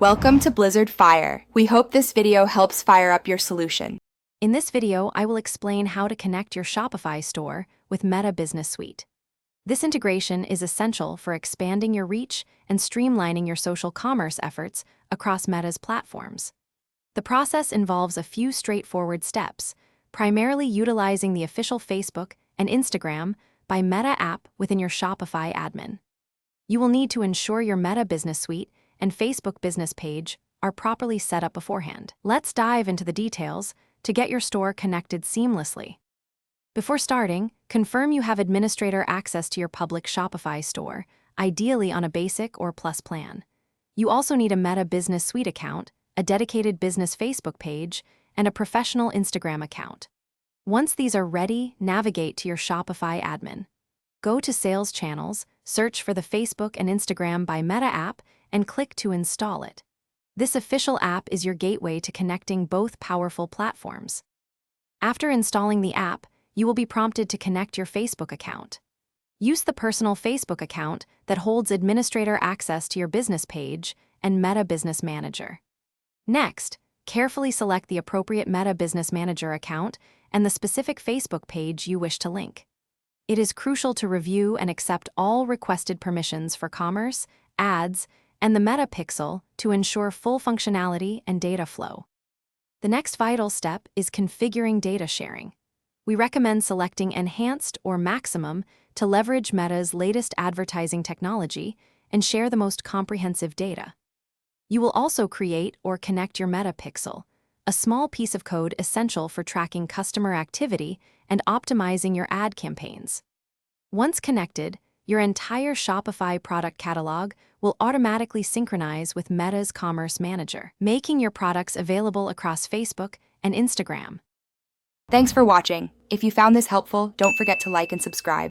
Welcome to Blizzard Fire. We hope this video helps fire up your solution. In this video, I will explain how to connect your Shopify store with Meta Business Suite. This integration is essential for expanding your reach and streamlining your social commerce efforts across Meta's platforms. The process involves a few straightforward steps, primarily utilizing the official Facebook and Instagram by Meta app within your Shopify admin. You will need to ensure your Meta Business Suite and Facebook business page are properly set up beforehand. Let's dive into the details to get your store connected seamlessly. Before starting, confirm you have administrator access to your public Shopify store, ideally on a basic or plus plan. You also need a Meta Business Suite account, a dedicated business Facebook page, and a professional Instagram account. Once these are ready, navigate to your Shopify admin. Go to Sales Channels, search for the Facebook and Instagram by Meta app, and click to install it. This official app is your gateway to connecting both powerful platforms. After installing the app, you will be prompted to connect your Facebook account. Use the personal Facebook account that holds administrator access to your business page and Meta Business Manager. Next, carefully select the appropriate Meta Business Manager account and the specific Facebook page you wish to link. It is crucial to review and accept all requested permissions for commerce, ads, and the Meta Pixel to ensure full functionality and data flow. The next vital step is configuring data sharing. We recommend selecting Enhanced or Maximum to leverage Meta's latest advertising technology and share the most comprehensive data. You will also create or connect your Meta Pixel, a small piece of code essential for tracking customer activity and optimizing your ad campaigns. Once connected, your entire Shopify product catalog will automatically synchronize with Meta's Commerce Manager, making your products available across Facebook and Instagram. Thanks for watching. If you found this helpful, don't forget to like and subscribe.